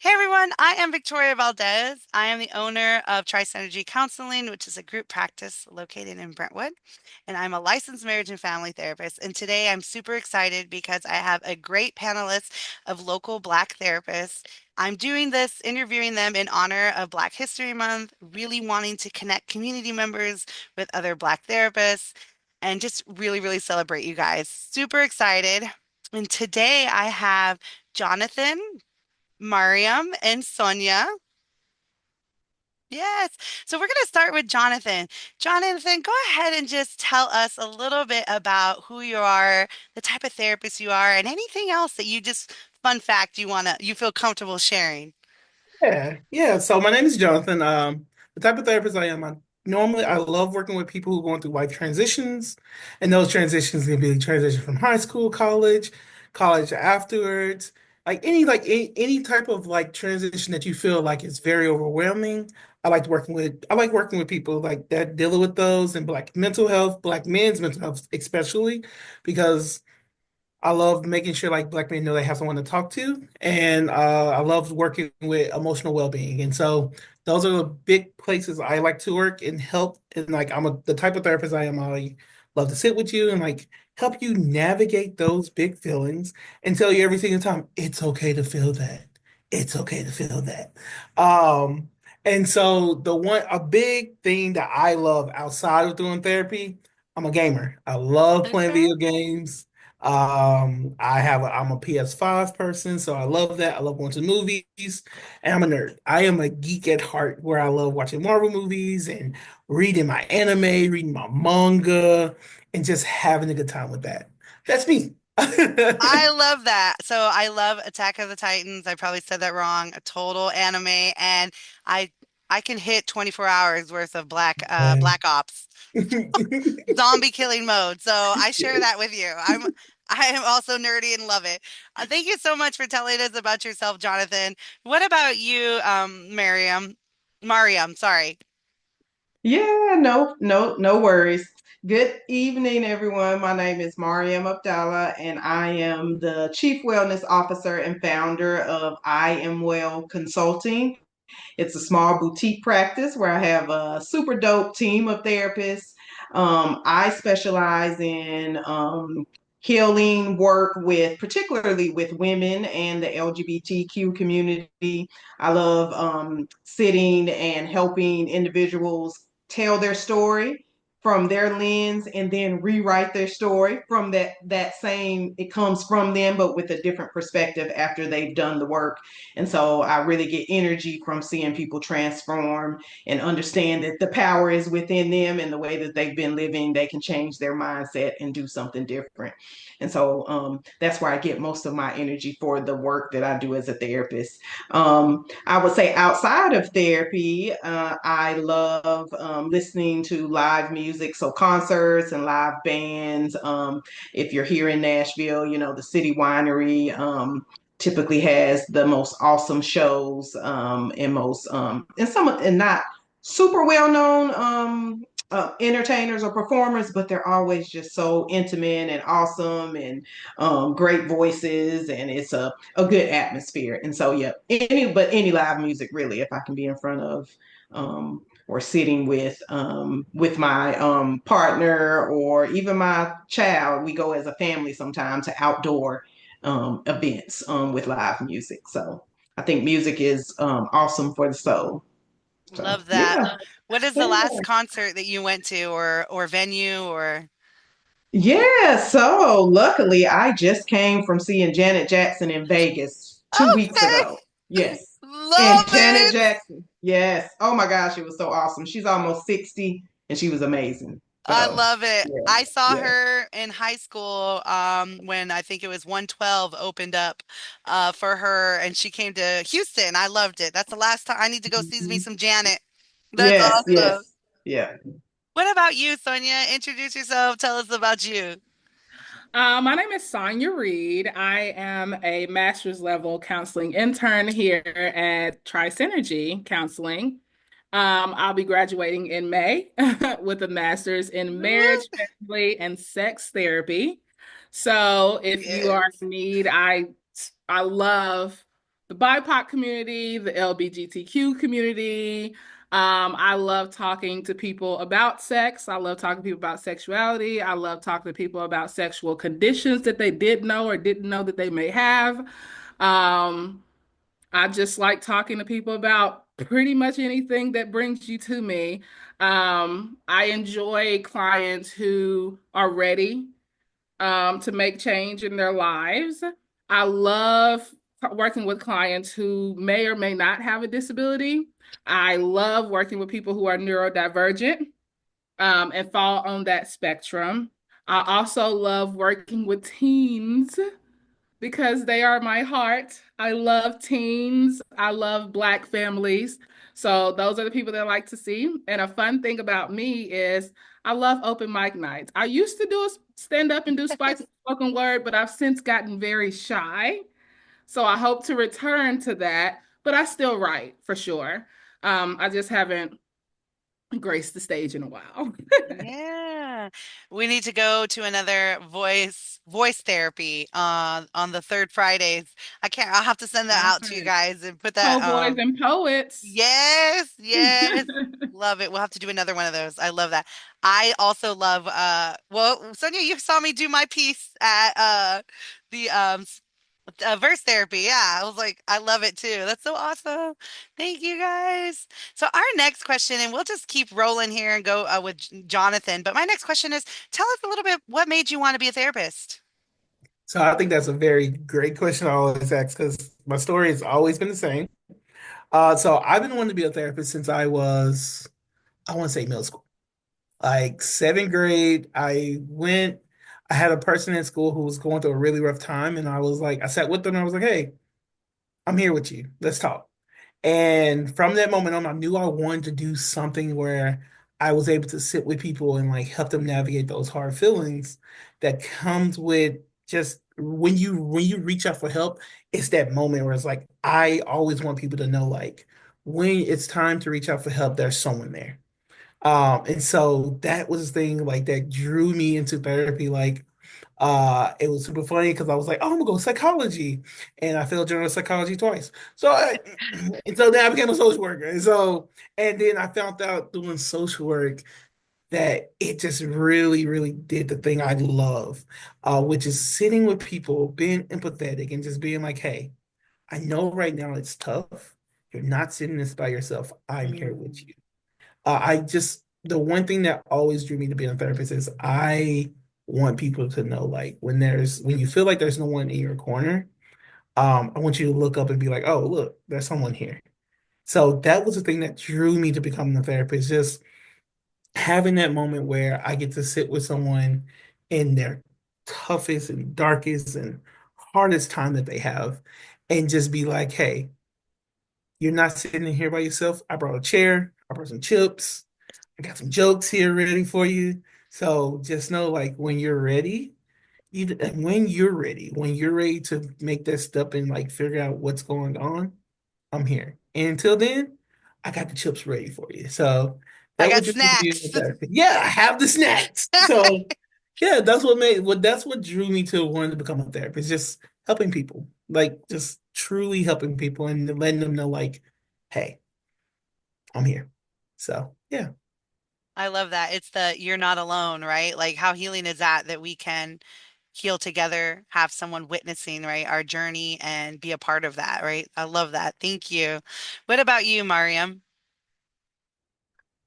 Hey everyone, I am Victoria Valdez. I am the owner of Tri-Synergy Counseling, which is a group practice located in Brentwood, and I'm a licensed marriage and family therapist. And today I'm super excited because I have a great panelist of local Black therapists. I'm doing this, interviewing them in honor of Black History Month, really wanting to connect community members with other Black therapists, and just really, really celebrate you guys. Super excited. And today I have Jonathan, Maryam, and Sonya. Yes. So we're going to start with Jonathan. Jonathan, go ahead and just tell us a little bit about who you are, the type of therapist you are, and anything else that you just fun fact you feel comfortable sharing. Yeah. So my name is Jonathan. The type of therapist I am, I love working with people who are going through life transitions, and those transitions can be transition from high school, college afterwards, any type of like transition that you feel like is very overwhelming. I like working with people like that dealing with those and black mental health, black men's mental health especially, because I love making sure like black men know they have someone to talk to, and I love working with emotional well-being. And so those are the big places I like to work and help. And like the type of therapist I am. I love to sit with you and like help you navigate those big feelings and tell you every single time it's okay to feel that. It's okay to feel that. Um, and so a big thing that I love outside of doing therapy, I'm a gamer. I love playing Okay. video games. I'm a PS5 person, so I love that. I love going to movies, and I'm a nerd. I am a geek at heart, where I love watching Marvel movies and reading my anime, reading my manga, and just having a good time with that. That's me. I love that. So I love Attack of the Titans. I probably said that wrong. A total anime, and I I can hit 24 hours worth of Black Ops. Zombie killing mode. So I share that with you. I am also nerdy and love it. Thank you so much for telling us about yourself, Jonathan. What about you, Miriam? Mariam, sorry. Yeah, no worries. Good evening, everyone. My name is Maryam Abdallah, and I am the Chief Wellness Officer and founder of I Am Well Consulting. It's a small boutique practice where I have a super dope team of therapists. I specialize in healing work with, particularly with women and the LGBTQ community. I love sitting and helping individuals tell their story from their lens and then rewrite their story from that same it comes from them but with a different perspective after they've done the work. And so I really get energy from seeing people transform and understand that the power is within them, and the way that they've been living, they can change their mindset and do something different. And so that's where I get most of my energy for the work that I do as a therapist. I would say outside of therapy, I love listening to live music, so concerts and live bands. If you're here in Nashville, the City Winery typically has the most awesome shows and not super well known entertainers or performers, but they're always just so intimate and awesome and great voices, and it's a good atmosphere. And so yeah, any live music really, if I can be in front of or sitting with my partner or even my child, we go as a family sometimes to outdoor events with live music. So I think music is awesome for the soul. So Love that. yeah. What is the last concert that you went to or venue or Yeah, so luckily I just came from seeing Janet Jackson in Vegas 2 weeks Okay. ago. Yes. And Love Janet it. Jackson, yes. Oh my gosh, it was so awesome. She's almost 60 and she was amazing. I So, love it. yeah, I saw yeah. her in high school when I think it was 112 opened up for her and she came to Houston. I loved it. That's the last time I need to go see me Mhm. some Janet. That's Yes, awesome. yes. Yeah. What about you, Sonia? Introduce yourself. Tell us about you. My name is Sonya Reed. I am a master's level counseling intern here at Tri-Synergy Counseling. I'll be graduating in May with a master's in marriage, family, and sex therapy. So if you are Yes. in need, I love the BIPOC community, the LGBTQ community. I love talking to people about sex. I love talking to people about sexuality. I love talking to people about sexual conditions that they did know or didn't know that they may have. Um, I just like talking to people about pretty much anything that brings you to me. I enjoy clients who are ready to make change in their lives. I love working with clients who may or may not have a disability. I love working with people who are neurodivergent and fall on that spectrum. I also love working with teens because they are my heart. I love teens. I love Black families. So those are the people that I like to see. And a fun thing about me is I love open mic nights. I used to do a stand up and do spoken word, but I've since gotten very shy. So I hope to return to that, but I still write for sure. I just haven't graced the stage in a while. Yeah. We need to go to another voice therapy on the third Fridays. I'll have to send that out to you Yes. guys and put that Po-boys and poets. yes, yes. Love it. We'll have to do another one of those. I love that. I also love well, Sonia, you saw me do my piece at the verse therapy. Yeah, I was like, I love it too. That's so awesome. Thank you guys. So our next question, and we'll just keep rolling here and go with Jonathan. But my next question is, tell us a little bit what made you want to be a therapist? So I think that's a very great question I always ask because my story has always been the same. So I've been wanting to be a therapist since I was, I want to say middle school, like seventh grade. I had a person in school who was going through a really rough time, and I sat with them and I was like, hey, I'm here with you. Let's talk. And from that moment on, I knew I wanted to do something where I was able to sit with people and like help them navigate those hard feelings that comes with just when you reach out for help, it's that moment where it's like I always want people to know like when it's time to reach out for help, there's someone there. And so that was the thing like that drew me into therapy. Like it was super funny because I was like, oh, I'm gonna go psychology. And I failed general psychology twice. And so then I became a social worker. And then I found out doing social work that it just really, really did the thing I love, which is sitting with people, being empathetic, and just being like, hey, I know right now it's tough. You're not sitting this by yourself. I'm here with Mm. you. The one thing that always drew me to being a therapist is I want people to know, like, when you feel like there's no one in your corner, I want you to look up and be like, oh, look, there's someone here. So that was the thing that drew me to becoming a therapist, just having that moment where I get to sit with someone in their toughest and darkest and hardest time that they have and just be like, hey, you're not sitting in here by yourself. I brought a chair, I brought some chips, I got some jokes here ready for you. So just know, like, when you're ready to make that step and like figure out what's going on, I'm here. And until then, I got the chips ready for you. So I that got would just be the snacks. therapy. Yeah, I have the snacks. So yeah, that's what drew me to wanting to become a therapist, just helping people, like just truly helping people and letting them know, like, hey, I'm here. So yeah. I love that. It's the you're not alone, right? Like how healing is that we can heal together, have someone witnessing, right, our journey and be a part of that, right? I love that. Thank you. What about you, Mariam?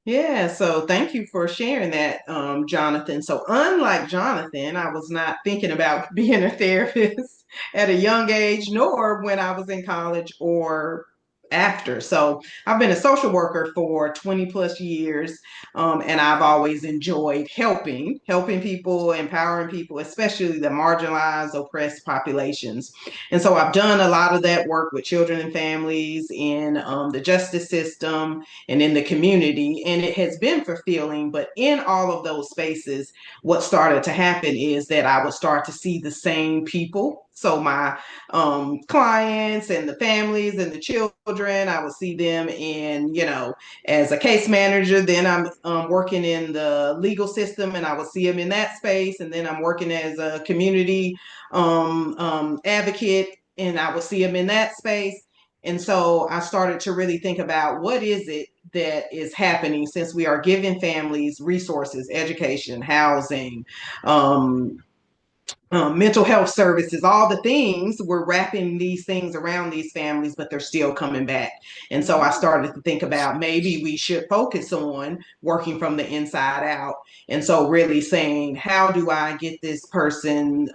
Yeah, so thank you for sharing that, Jonathan. So, unlike Jonathan, I was not thinking about being a therapist at a young age, nor when I was in college or after. So, I've been a social worker for 20 plus years, and I've always enjoyed helping people, empowering people, especially the marginalized, oppressed populations. And so, I've done a lot of that work with children and families in the justice system and in the community. And it has been fulfilling. But in all of those spaces, what started to happen is that I would start to see the same people. So my clients and the families and the children, I would see them in, as a case manager. Then I'm working in the legal system and I would see them in that space. And then I'm working as a community advocate and I would see them in that space. And so I started to really think about what is it that is happening since we are giving families resources, education, housing, um, mental health services, all the things. We're wrapping these things around these families, but they're still coming back. And so I Mm. started to think about maybe we should focus on working from the inside out. And so, really saying, how do I get this person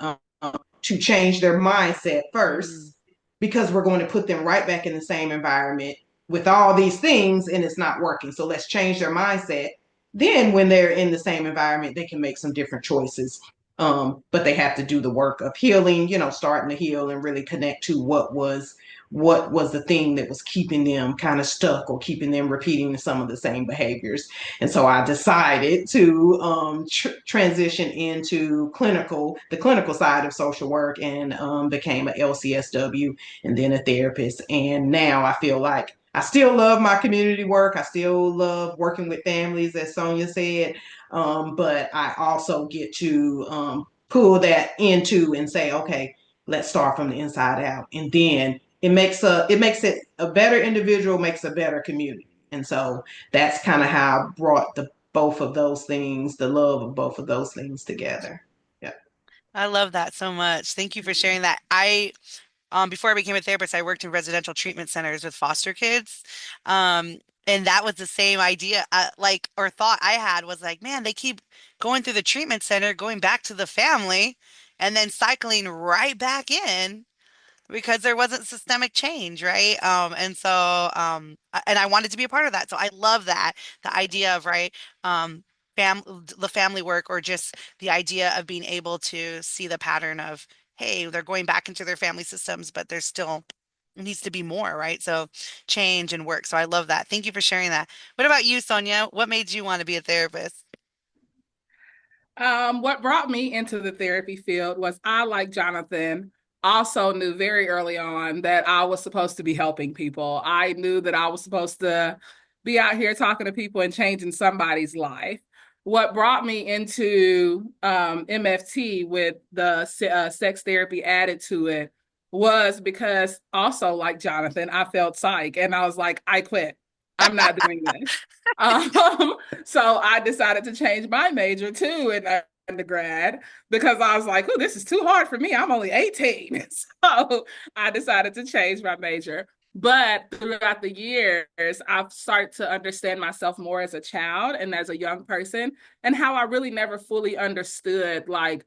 to change their mindset Mm. first? Because we're going to put them right back in the same environment with all these things and it's not working. So, let's change their mindset. Then, when they're in the same environment, they can make some different choices, but they have to do the work of healing, starting to heal and really connect to what was the thing that was keeping them kind of stuck or keeping them repeating some of the same behaviors. And so I decided to transition into the clinical side of social work, and became a LCSW and then a therapist. And now I feel like I still love my community work. I still love working with families, as Sonya said, but I also get to pull that into and say, okay, let's start from the inside out, and then it makes it a better individual, makes a better community. And so that's kind of how I brought the both of those things, the love of both of those things together. Yeah. I love that so much. Thank you for sharing that. Before I became a therapist, I worked in residential treatment centers with foster kids. Um, and that was the same idea, like, or thought I had was like, man, they keep going through the treatment center, going back to the family, and then cycling right back in because there wasn't systemic change, right? And I wanted to be a part of that. So I love that, the idea of, right, um, the family work, or just the idea of being able to see the pattern of, hey, they're going back into their family systems, but there's still needs to be more, right? So change and work. So I love that. Thank you for sharing that. What about you, Sonia? What made you want to be a therapist? What brought me into the therapy field was I, like Jonathan, also knew very early on that I was supposed to be helping people. I knew that I was supposed to be out here talking to people and changing somebody's life. What brought me into MFT with the sex therapy added to it was because, also like Jonathan, I felt psych and I was like, I quit. I'm not doing this. Um, so I decided to change my major too in undergrad because I was like, oh, this is too hard for me. I'm only 18. So I decided to change my major. But throughout the years, I've started to understand myself more as a child and as a young person, and how I really never fully understood like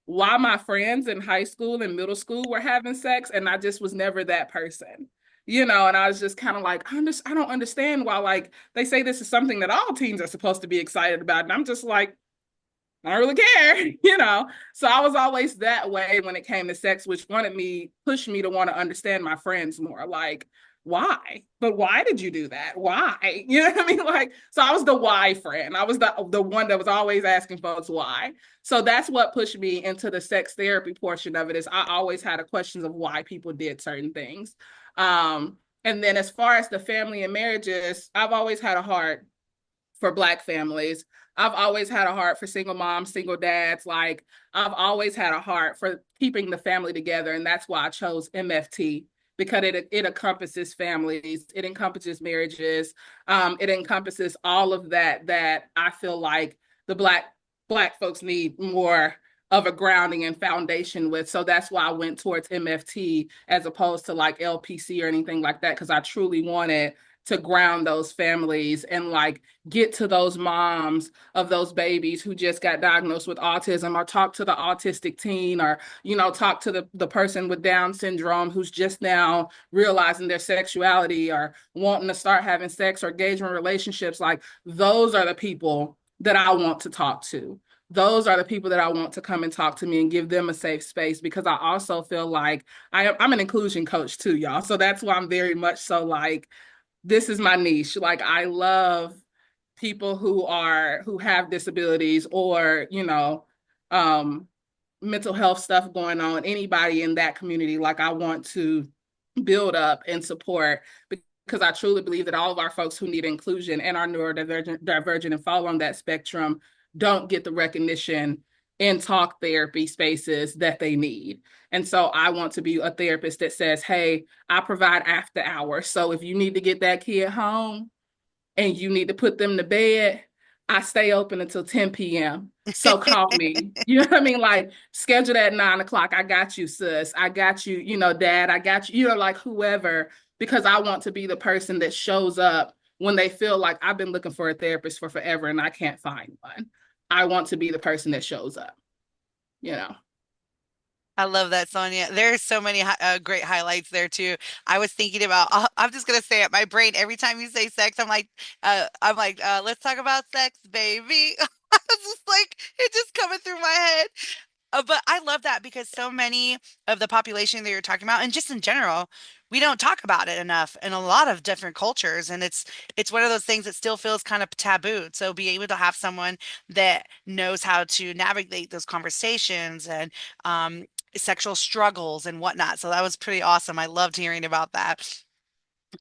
why my friends in high school and middle school were having sex, and I just was never that person. And I was just kind of like, I don't understand why, like, they say this is something that all teens are supposed to be excited about. And I'm just like, I don't really care, So I was always that way when it came to sex, which pushed me to want to understand my friends more. Like, why? But why did you do that? Why? You know what I mean? Like, so I was the why friend. I was the one that was always asking folks why. So that's what pushed me into the sex therapy portion of it, is I always had a questions of why people did certain things. And then as far as the family and marriages, I've always had a heart for Black families. I've always had a heart for single moms, single dads. Like, I've always had a heart for keeping the family together. And that's why I chose MFT, because it encompasses families, it encompasses marriages, it encompasses all of that I feel like the Black folks need more of a grounding and foundation with. So that's why I went towards MFT as opposed to like LPC or anything like that, because I truly wanted to ground those families and like get to those moms of those babies who just got diagnosed with autism, or talk to the autistic teen, or talk to the person with Down syndrome who's just now realizing their sexuality or wanting to start having sex or engagement relationships. Like, those are the people that I want to talk to. Those are the people that I want to come and talk to me and give them a safe space, because I also feel like I'm an inclusion coach too, y'all. So that's why I'm very much so like, this is my niche. Like, I love people who have disabilities, or um mental health stuff going on, anybody in that community. Like, I want to build up and support, because I truly believe that all of our folks who need inclusion and are neurodivergent and fall on that spectrum don't get the recognition in talk therapy spaces that they need. And so I want to be a therapist that says, hey, I provide after hours. So if you need to get that kid home and you need to put them to bed, I stay open until 10 p.m. So call me. You know what I mean? Like schedule that 9 o'clock. I got you, sis. I got you, dad, I got you, like whoever, because I want to be the person that shows up when they feel like I've been looking for a therapist for forever and I can't find one. I want to be the person that shows up, you know. I love that, Sonia. There's so many great highlights there too. I was thinking about. I'm just gonna say it. My brain every time you say sex, let's talk about sex, baby. I was just like, it just coming through my head. But I love that because so many of the population that you're talking about, and just in general, we don't talk about it enough in a lot of different cultures, and it's one of those things that still feels kind of taboo. So be able to have someone that knows how to navigate those conversations and sexual struggles and whatnot. So that was pretty awesome. I loved hearing about that.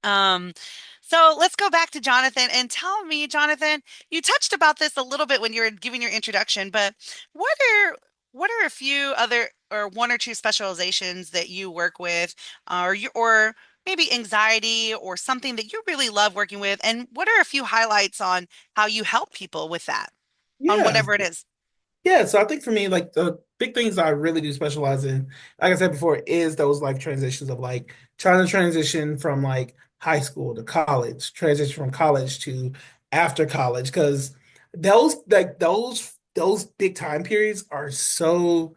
Um, so let's go back to Jonathan and tell me, Jonathan, you touched about this a little bit when you were giving your introduction, but what are what are a few other or one or two specializations that you work with, or maybe anxiety or something that you really love working with, and what are a few highlights on how you help people with that on Yeah. whatever it is? Yeah, so I think for me, like the big things I really do specialize in, like I said before, is those life transitions of like trying to transition from like high school to college, transition from college to after college, because those big time periods are so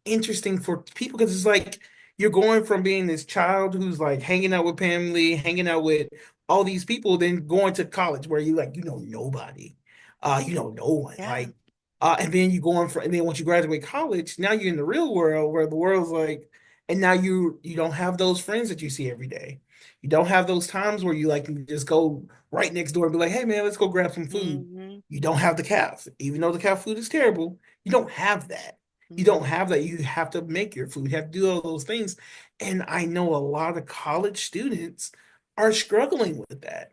interesting for people because it's like you're going from being this child who's like hanging out with family, hanging out with all these people, then going to college where you like you know nobody, you know no one, Yeah. like and then you go on for, and then once you graduate college, now you're in the real world where the world's like, and now you don't have those friends that you see every day. You don't have those times where you like can just go right next door and be like, hey man, let's go grab some food. Hmm. You don't have the calf, even though the calf food is terrible. You don't have that. You don't Hmm. have that. You have to make your food. You have to do all those things. And I know a lot of college students are struggling with that.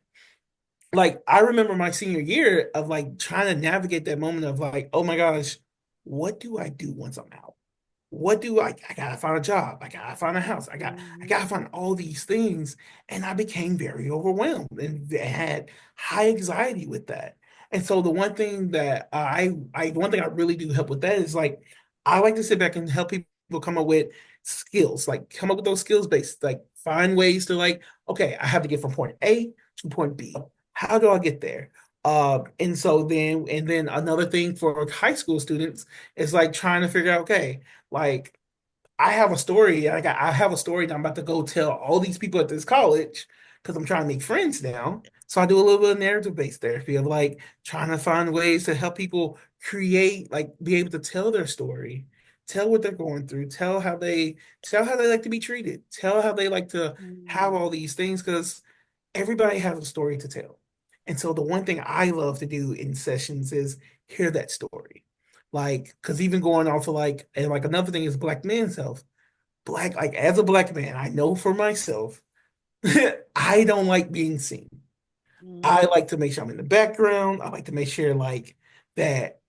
Like I remember my senior year of like trying to navigate that moment of like, oh my gosh, what do I do once I'm out? What do I gotta find a job. I gotta find a house. I Hmm. gotta find all these things. And I became very overwhelmed and had high anxiety with that. And so the one thing that one thing I really do help with that is like I like to sit back and help people come up with skills, like come up with those skills based, like find ways to like, okay, I have to get from point A to point B. How do I get there? And then another thing for high school students is like trying to figure out, okay, like I have a story that I'm about to go tell all these people at this college because I'm trying to make friends now. So I do a little bit of narrative-based therapy of like trying to find ways to help people create, like be able to tell their story, tell what they're going through, tell how they like to be treated, tell how they like to have all these things because everybody has a story to tell. And so the one thing I love to do in sessions is hear that story. Like, because even going off of like, and like another thing is black men's health. Like as a black man, I know for myself, I don't like being seen. I Hmm. like to make sure I'm in the background. I like to make sure like that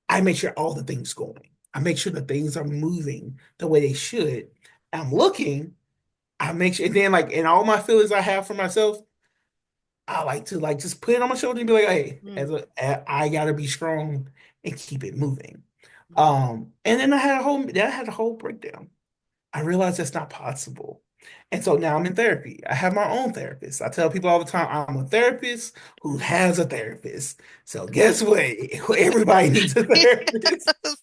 I make sure all the things going. I make sure that things are moving the way they should. I'm looking, I make sure, and then like in all my feelings I have for myself, I like to like just put it on my shoulder and be like, hey, I gotta be strong and keep it moving. And then I had a whole breakdown. I realized that's not possible. And so now I'm in therapy. I have my own therapist. I tell people all the time, I'm a therapist who has a therapist. So guess what? Everybody needs a therapist. Yes.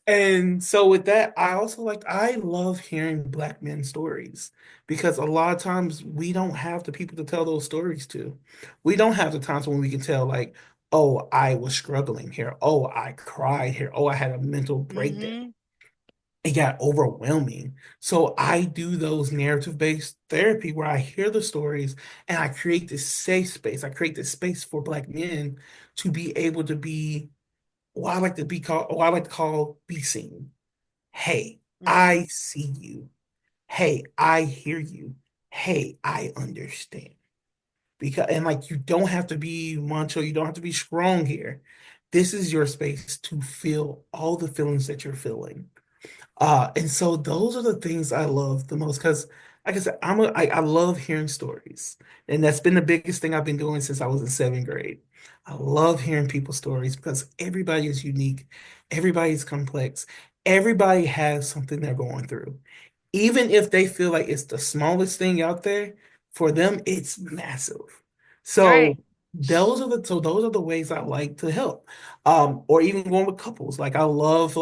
And so with that, I love hearing black men's stories because a lot of times we don't have the people to tell those stories to. We don't have the times when we can tell like, oh, I was struggling here. Oh, I cried here. Oh, I had a mental breakdown. Hmm. It got overwhelming. So I do those narrative-based therapy where I hear the stories and I create this safe space. I create this space for black men to be able to be what I like to call be seen. Hey, I Hmm. see you. Hey, I hear you. Hey, I understand. Because and like you don't have to be macho, you don't have to be strong here. This is your space to feel all the feelings that you're feeling. And so those are the things I love the most because, like I said, I love hearing stories, and that's been the biggest thing I've been doing since I was in seventh grade. I love hearing people's stories because everybody is unique, everybody's complex, everybody has something they're going through. Even if they feel like it's the smallest thing out there, for them it's massive. Right. So those are the ways I like to help. Or even going with couples. I love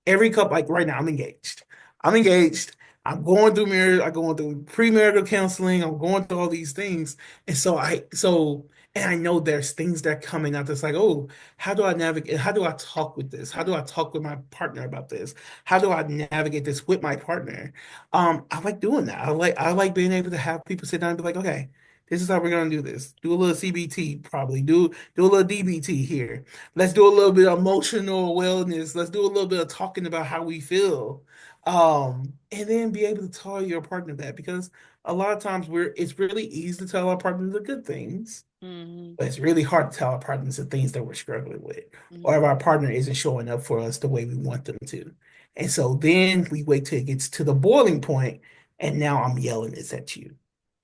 every couple, like right now, I'm engaged. I'm engaged. I'm going through marriage. I'm going through premarital counseling. I'm going through all these things. And I know there's things that are coming out that's like, oh, how do I navigate? How do I talk with this? How do I talk with my partner about this? How do I navigate this with my partner? I like doing that. I like being able to have people sit down and be like, okay, this is how we're gonna do this. Do a little CBT, probably. Do a little DBT here. Let's do a little bit of emotional wellness. Let's do a little bit of talking about how we feel. And then be able to tell your partner that because a lot of times it's really easy to tell our partner the good things, Hmm. but it's really hard to tell our partners the things that we're struggling with, or if Hmm. our partner isn't showing up for us the way we want them to. And so then we wait till it gets to the boiling point, and now I'm yelling this at you.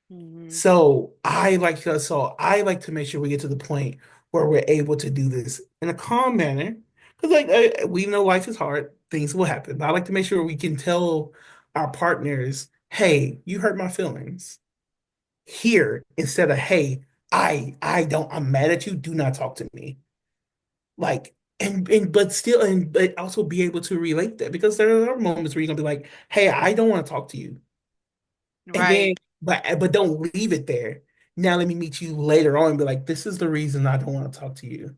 Hmm. So I like to make sure we get to the point where we're able to do this in a calm manner. Because we know life is hard, things will happen. But I like to make sure we can tell our partners, "Hey, you hurt my feelings." Here instead of, "Hey, I'm mad at you. Do not talk to me." Like but also be able to relate that because there are moments where you're gonna be like, "Hey, I don't want to talk to you." And Right. then, but don't leave it there. Now let me meet you later on and be like, this is the reason I don't want to talk to you.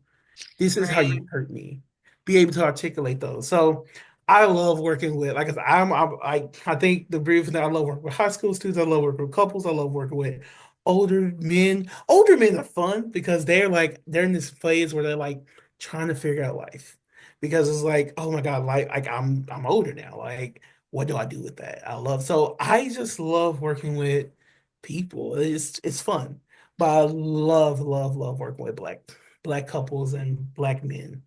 This is how Right. you hurt me. Be able to articulate those. So I love working with, like I said, I think the brief that I love working with high school students. I love working with couples. I love working with older men. Older men are fun because they're in this phase where they're like trying to figure out life. Because it's like, oh my God, like I'm older now. Like, what do I do with that? I just love working with people. It's fun. But I love, love, love working with black couples and black men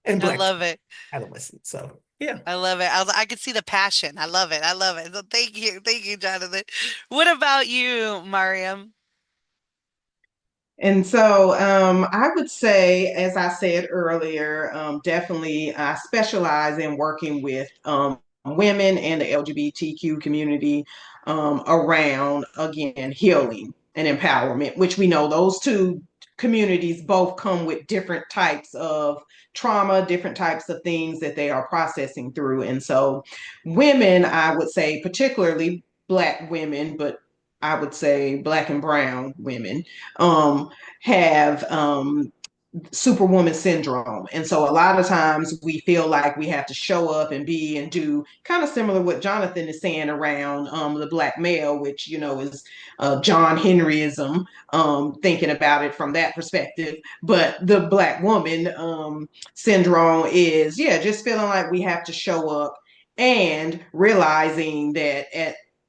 and I black love it. adolescents. So yeah. I love it. I could see the passion. I love it. I love it. So thank you. Thank you, Jonathan. What about you, Mariam? And so I would say, as I said earlier, definitely I specialize in working with women and the LGBTQ community around, again, healing and empowerment, which we know those two communities both come with different types of trauma, different types of things that they are processing through. And so, women, I would say, particularly Black women, but I would say Black and Brown women um, have superwoman syndrome. And so a lot of times we feel like we have to show up and be and do kind of similar what Jonathan is saying around the black male, which, is John Henryism, thinking about it from that perspective. But the black woman syndrome is, yeah, just feeling like we have to show up and realizing that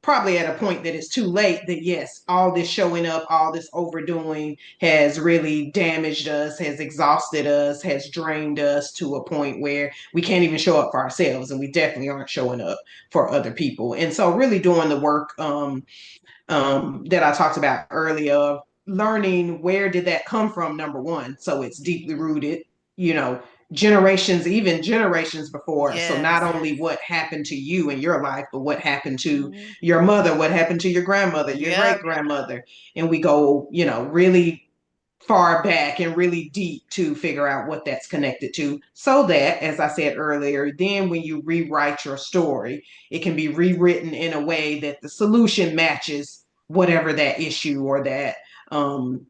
probably at a point that it's too late that yes, all this showing up, all this overdoing has really damaged us, has exhausted us, has drained us to a point where we can't even show up for ourselves, and we definitely aren't showing up for other people. And so, really doing the work that I talked about earlier, learning where did that come from, number one. So it's deeply rooted, you know, generations, even generations before. So not Yes. only what happened to you in your life, but what happened to Hmm. your mother, what happened to your grandmother, your great Yep. grandmother. And we go, really far back and really deep to figure out what that's connected to so that, as I said earlier, then when you rewrite your story, it can be rewritten in a way that the solution matches whatever that issue or that um,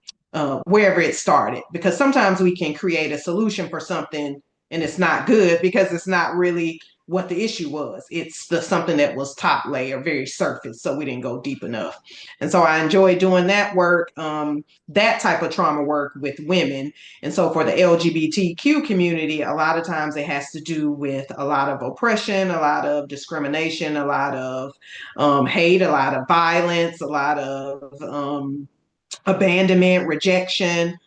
wherever it started. Because sometimes we can create a solution for something and it's not good because it's not really what the issue was. It's the something that was top layer, very surface, so we didn't go deep enough. And so I enjoy doing that work, that type of trauma work with women. And so for the LGBTQ community, a lot of times it has to do with a lot of oppression, a lot of discrimination, a lot of hate, a lot of violence, a lot of abandonment, rejection.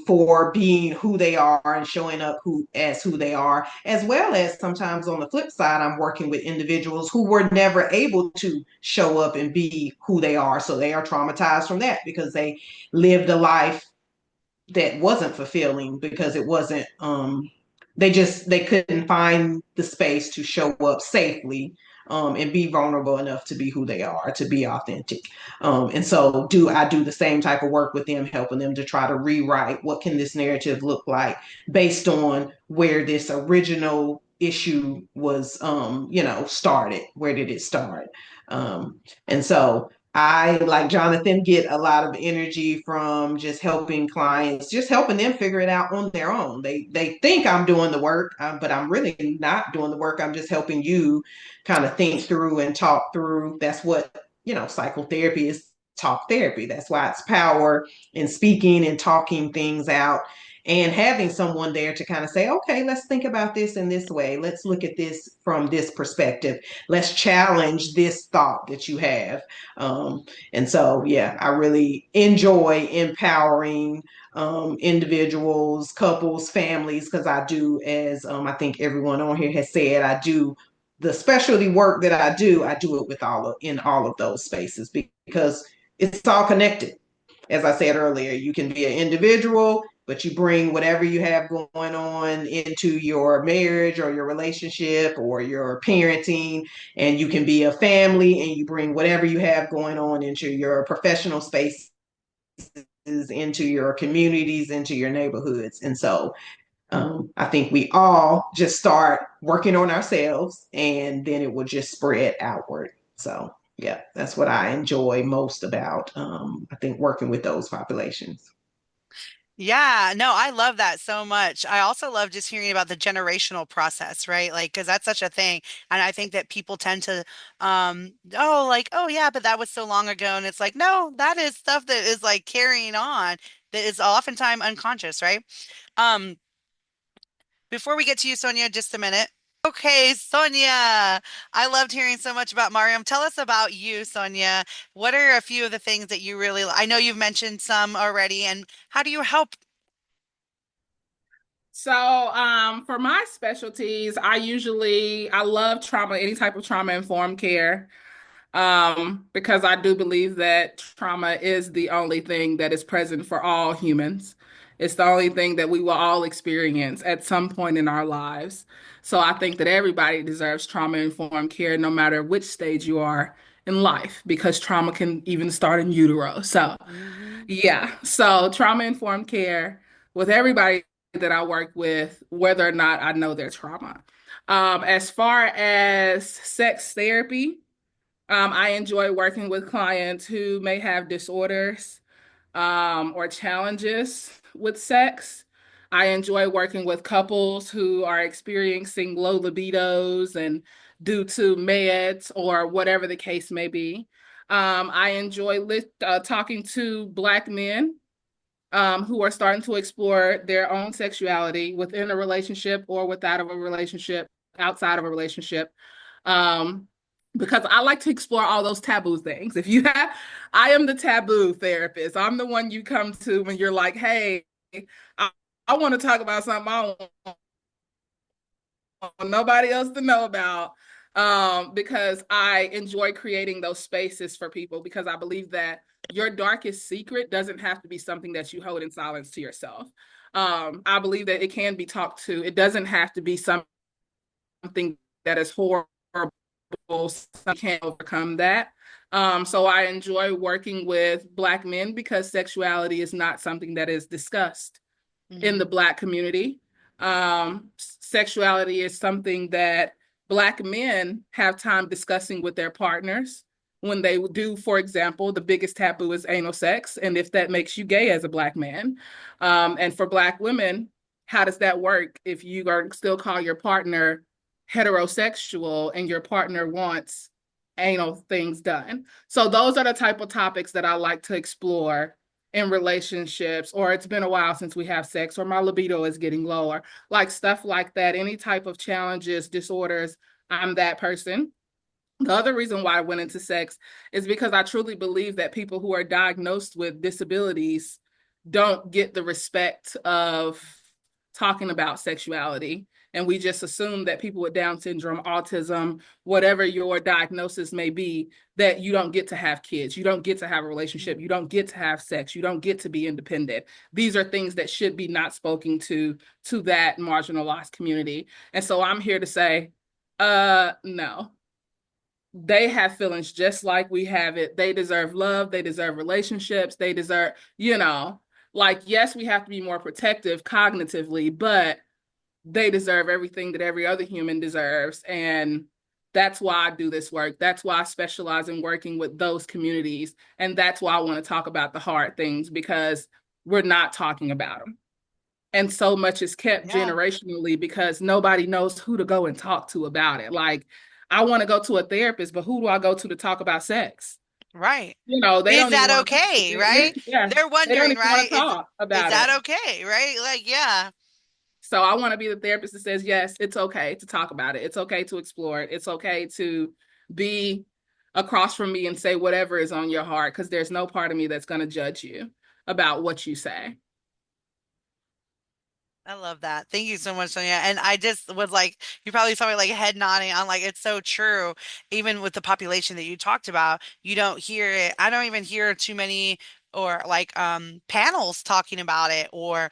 for being who they are and showing up as who they are, as well as sometimes on the flip side, I'm working with individuals who were never able to show up and be who they are. So they are traumatized from that because they lived a life that wasn't fulfilling because it wasn't they couldn't find the space to show up safely and be vulnerable enough to be who they are, to be authentic. And so I do the same type of work with them, helping them to try to rewrite what can this narrative look like based on where this original issue was started. Where did it start? And so I, like Jonathan, get a lot of energy from just helping clients, just helping them figure it out on their own. They think I'm doing the work, but I'm really not doing the work. I'm just helping you kind of think through and talk through. That's what, psychotherapy is, talk therapy. That's why it's power in speaking and talking things out and having someone there to kind of say, okay, let's think about this in this way. Let's look at this from this perspective. Let's challenge this thought that you have. And so, yeah, I really enjoy empowering individuals, couples, families, because I do, as I think everyone on here has said, I do the specialty work that I do it with in all of those spaces because it's all connected. As I said earlier, you can be an individual, but you bring whatever you have going on into your marriage or your relationship or your parenting, and you can be a family and you bring whatever you have going on into your professional spaces, into your communities, into your neighborhoods. And so I think we all just start working on ourselves and then it will just spread outward. So yeah, that's what I enjoy most about I think working with those populations. Yeah, no, I love that so much. I also love just hearing about the generational process, right? Like, because that's such a thing. And I think that people tend to, oh, like, oh, yeah, but that was so long ago. And it's like, no, that is stuff that is like carrying on that is oftentimes unconscious, right? Um, Before we get to you, Sonia, just a minute. Okay, Sonia, I loved hearing so much about Maryam. Tell us about you, Sonia. What are a few of the things that you really, I know you've mentioned some already, and how do you help? So, for my specialties, I love trauma, any type of trauma informed care, because I do believe that trauma is the only thing that is present for all humans. It's the only thing that we will all experience at some point in our lives. So I think that everybody deserves trauma informed care, no matter which stage you are in life, because trauma can even start in utero. So, Mhm. yeah. So trauma informed care with everybody that I work with, whether or not I know their trauma. As far as sex therapy, I enjoy working with clients who may have disorders or challenges with sex. I enjoy working with couples who are experiencing low libidos and due to meds or whatever the case may be. I enjoy talking to Black men who are starting to explore their own sexuality within a relationship or without of a relationship, outside of a relationship. Um, because I like to explore all those taboo things. I am the taboo therapist. I'm the one you come to when you're like, hey, I, I want to talk about something I don't want nobody else to know about. Because I enjoy creating those spaces for people because I believe that your darkest secret doesn't have to be something that you hold in silence to yourself. I believe that it can be talked to. It doesn't have to be something that is horrible. Some can't overcome that. So I enjoy working with Black men because sexuality is not something that is discussed in the Mhm. Black community. Sexuality is something that Black men have time discussing with their partners. When they do, for example, the biggest taboo is anal sex, and if that makes you gay as a Black man. And for Black women, how does that work if you are still call your partner heterosexual and your partner wants anal things done? So those are the type of topics that I like to explore in relationships, or it's been a while since we have sex, or my libido is getting lower, like stuff like that. Any type of challenges, disorders, I'm that person. The other reason why I went into sex is because I truly believe that people who are diagnosed with disabilities don't get the respect of talking about sexuality. And we just assume that people with Down syndrome, autism, whatever your diagnosis may be, that you don't get to have kids, you don't get to have a relationship, you don't get to have sex, you don't get to be independent. These are things that should be not spoken to that marginalized community. And so I'm here to say, no, they have feelings just like we have it. They deserve love. They deserve relationships. They deserve, like, yes, we have to be more protective cognitively, but they deserve everything that every other human deserves. And that's why I do this work. That's why I specialize in working with those communities. And that's why I want to talk about the hard things, because we're not talking about them. And so much is kept Yeah, generationally because nobody knows who to go and talk to about it. Like, I want to go to a therapist, but who do I go to talk about sex? right. They Is don't even that want to talk. okay, right? Yeah, They're they don't wondering, even want right? to talk Is about that it. okay, right? Like, yeah. So I want to be the therapist that says, yes, it's okay to talk about it. It's okay to explore it. It's okay to be across from me and say whatever is on your heart, because there's no part of me that's going to judge you about what you say. I love that. Thank you so much, Sonia. And I just was like, you probably saw me like head nodding on like, it's so true. Even with the population that you talked about, you don't hear it. I don't even hear too many or like panels talking about it or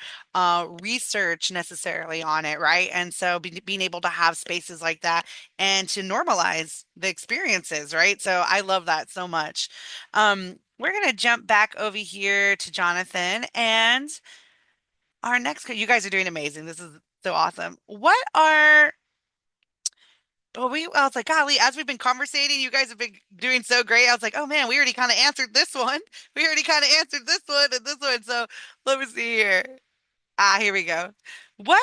research necessarily on it, right? And so being able to have spaces like that and to normalize the experiences, right? So I love that so much. We're gonna jump back over here to Jonathan and our next, you guys are doing amazing. This is so awesome. What are, I was like, golly, as we've been conversating, you guys have been doing so great. I was like, oh man, we already kind of answered this one. We already kind of answered this one and this one. So let me see here. Here we go. What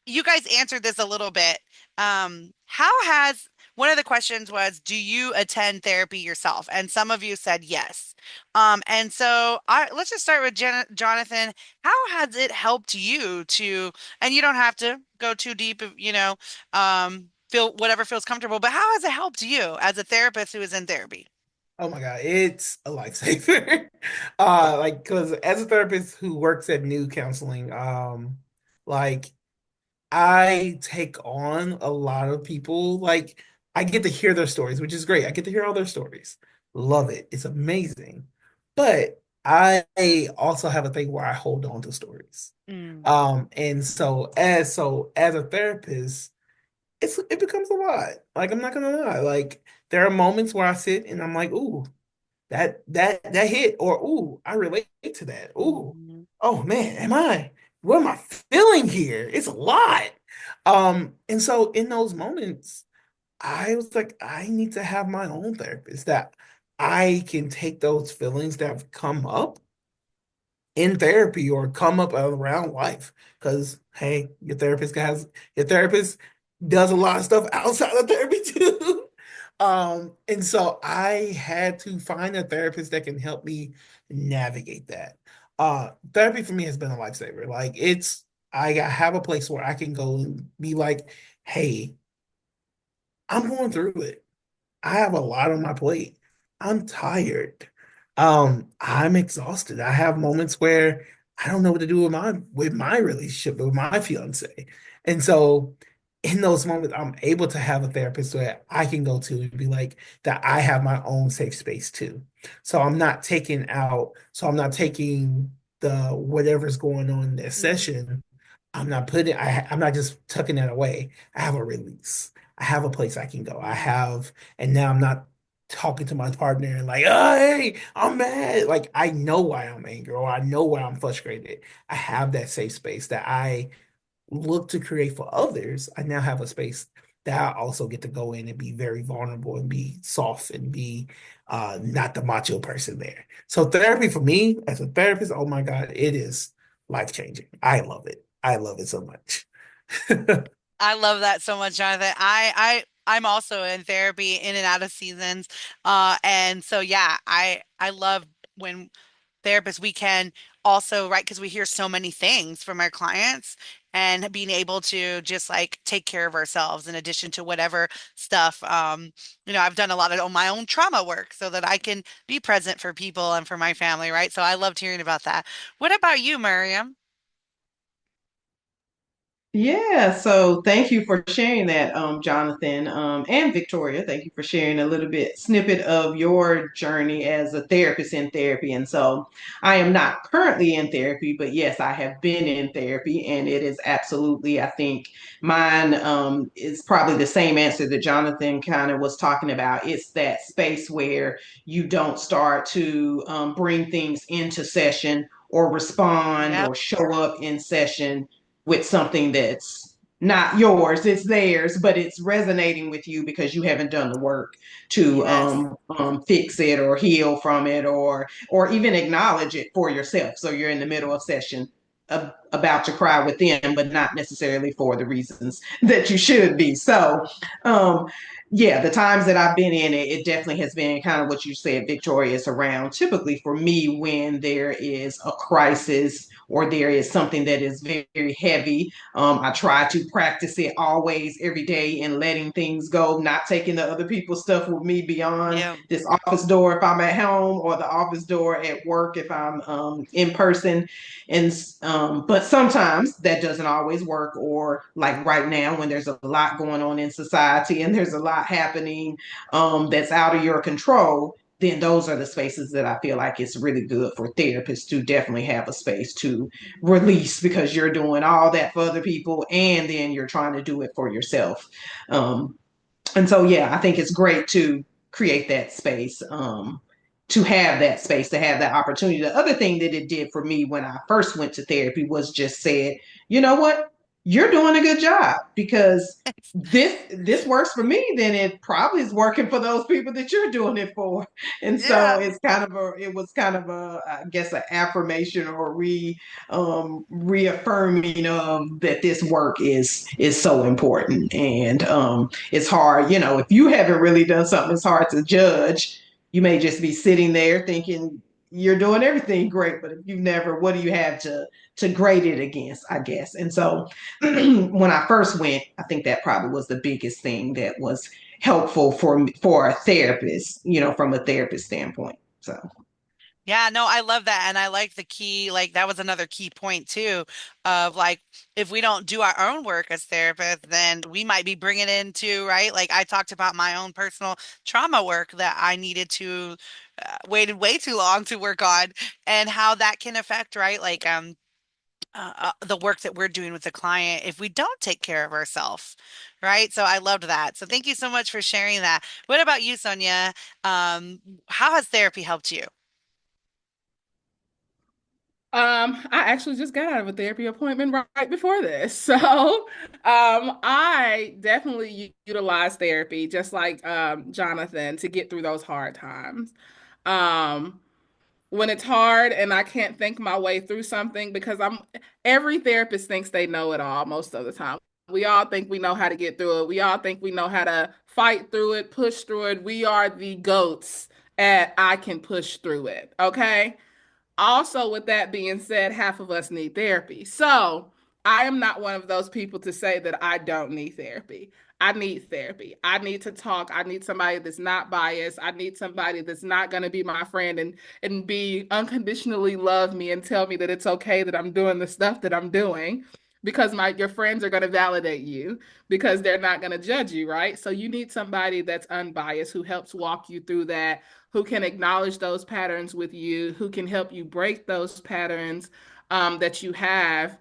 you guys answered this a little bit. How has one of the questions was, do you attend therapy yourself? And some of you said yes. And so let's just start with Jonathan. How has it helped you to, and you don't have to go too deep, feel whatever feels comfortable, but how has it helped you as a therapist who is in therapy? Oh my God, it's a lifesaver. Like, because as a therapist who works at new counseling, like I take on a lot of people. Like, I get to hear their stories, which is great. I get to hear all their stories. Love it. It's amazing. But I also have a thing where I hold on to stories. Mm, And so as a therapist, it becomes a lot. Like, I'm not gonna lie. Like, there are moments where I sit and I'm like, ooh, that hit, or ooh, I relate to that. Ooh, mhm, oh man, what am I feeling here? It's a lot. And so in those moments, I was like, I need to have my own therapist that I can take those feelings that have come up in therapy or come up around life. Because hey, your therapist does a lot of stuff outside of therapy too. And so I had to find a therapist that can help me navigate that. Therapy for me has been a lifesaver. Like, I have a place where I can go and be like, hey, I'm going through it. I have a lot on my plate. I'm tired. I'm exhausted. I have moments where I don't know what to do with my relationship, with my fiance. And so in those moments, I'm able to have a therapist where I can go to and be like that I have my own safe space too. So I'm not taking the whatever's going on in that mhm, session. I'm not just tucking that away. I have a release. I have a place I can go. mhm, And now I'm not talking to my partner and like, oh, hey, I'm mad. Like, I know why I'm angry or I know why I'm frustrated. I have that safe space that I look to create for others. I now have a space that I also get to go in and be very vulnerable and be soft and be not the macho person there. So therapy for me as a therapist, oh my God, it is life changing. I love it. I love it so much. I love that so much, Jonathan. I'm also in therapy in and out of seasons. And so yeah, I love when therapists we can also, right, because we hear so many things from our clients and being able to just like take care of ourselves in addition to whatever stuff. I've done a lot of my own trauma work so that I can be present for people and for my family, right? So I loved hearing about that. What about you, Miriam? Yeah, so thank you for sharing that, Jonathan, and Victoria. Thank you for sharing a little bit snippet of your journey as a therapist in therapy. And so I am not currently in therapy, but yes, I have been in therapy, and it is absolutely, I think mine is probably the same answer that Jonathan kind of was talking about. It's that space where you don't start to bring things into session or respond Yep. or show up in session with something that's not yours, it's theirs, but it's resonating with you because you haven't done the work to Yes. fix it or heal from it or even acknowledge it for yourself. So you're in the middle of session about to cry with them, but not necessarily for the reasons that you should be. So, yeah, the times that I've been in it, it definitely has been kind of what you said, victorious around. Typically for me, when there is a crisis or there is something that is very, very heavy, I try to practice it always, every day, and letting things go, not taking the other people's stuff with me beyond Yeah. this office door if I'm at home or the office door at work if I'm in person. And but sometimes that doesn't always work. Or like right now, when there's a lot going on in society and there's a lot happening that's out of your control, then those are the spaces that I feel like it's really good for therapists to definitely have a space to release, because you're doing all that for other people and then you're trying to do it for yourself. Um, and so, yeah, I think it's great to create that space, to have that space, to have that opportunity. The other thing that it did for me when I first went to therapy was just said, you know what, you're doing a good job, because this works for me, then it probably is working for those people that you're doing it for. And so Yeah. it was kind of a, I guess, an affirmation or reaffirming of that this work is so important. And it's hard, if you haven't really done something, it's hard to judge. You may just be sitting there thinking you're doing everything great, but if you've never, what do you have to grade it against, I guess. And so when I first went, I think that probably was the biggest thing that was helpful for a therapist, from a therapist standpoint. So Yeah, no, I love that. And I like the key, like that was another key point too, of like if we don't do our own work as therapists, then we might be bringing into, right? Like I talked about my own personal trauma work that I needed to waited way too long to work on and how that can affect, right? Like the work that we're doing with the client if we don't take care of ourselves, right? So I loved that. So thank you so much for sharing that. What about you, Sonia? How has therapy helped you? I actually just got out of a therapy appointment right before this. So, I definitely utilize therapy, just like Jonathan, to get through those hard times. Um, when it's hard and I can't think my way through something, because every therapist thinks they know it all most of the time. We all think we know how to get through it. We all think we know how to fight through it, push through it. We are the goats at I can push through it. Okay. Also, with that being said, half of us need therapy. So I am not one of those people to say that I don't need therapy. I need therapy. I need to talk. I need somebody that's not biased. I need somebody that's not going to be my friend and be unconditionally love me and tell me that it's okay that I'm doing the stuff that I'm doing, because your friends are going to validate you, because they're not going to judge you, right? So you need somebody that's unbiased, who helps walk you through that, who can acknowledge those patterns with you, who can help you break those patterns that you have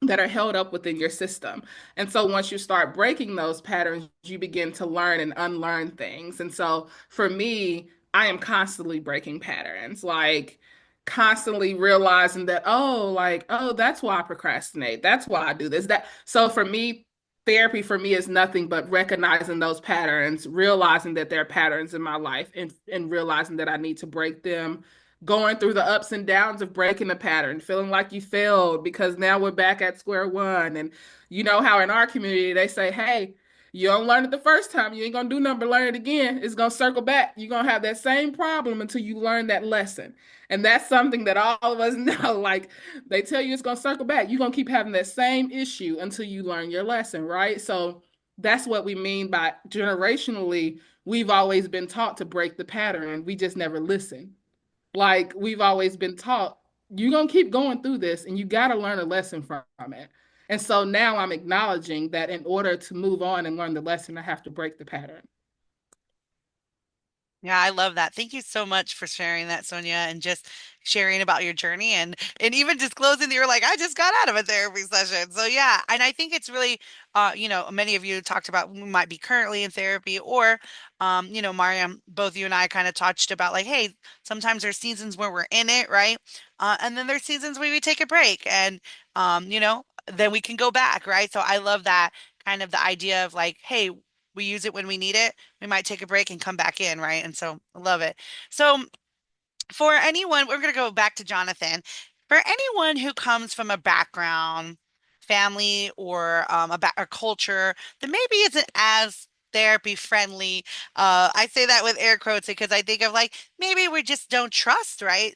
that are held up within your system. And so once you start breaking those patterns, you begin to learn and unlearn things. And so for me, I am constantly breaking patterns, like constantly realizing that, oh, like, oh, that's why I procrastinate. That's why I do this. That so for me, therapy for me is nothing but recognizing those patterns, realizing that there are patterns in my life, and realizing that I need to break them, going through the ups and downs of breaking the pattern, feeling like you failed because now we're back at square one. And you know how in our community they say, hey, You don't learn it the first time, you ain't gonna do nothing but learn it again. It's gonna circle back. You're gonna have that same problem until you learn that lesson. And that's something that all of us know. Like they tell you it's gonna circle back. You're gonna keep having that same issue until you learn your lesson, right? So that's what we mean by generationally, we've always been taught to break the pattern and we just never listen. Like we've always been taught, you're gonna keep going through this and you gotta learn a lesson from it. And so now I'm acknowledging that in order to move on and learn the lesson, I have to break the pattern. Yeah, I love that. Thank you so much for sharing that, Sonia, and just sharing about your journey and even disclosing that you're like, I just got out of a therapy session. So yeah, and I think it's really many of you talked about who might be currently in therapy or Mariam, both you and I kind of touched about like, hey, sometimes there's seasons where we're in it, right? And then there's seasons where we take a break and then we can go back, right? So I love that kind of the idea of like, hey, we use it when we need it. We might take a break and come back in, right? And so I love it. So for anyone, we're going to go back to Jonathan. For anyone who comes from a background, family, or a culture that maybe isn't as therapy friendly, I say that with air quotes because I think of like maybe we just don't trust, right?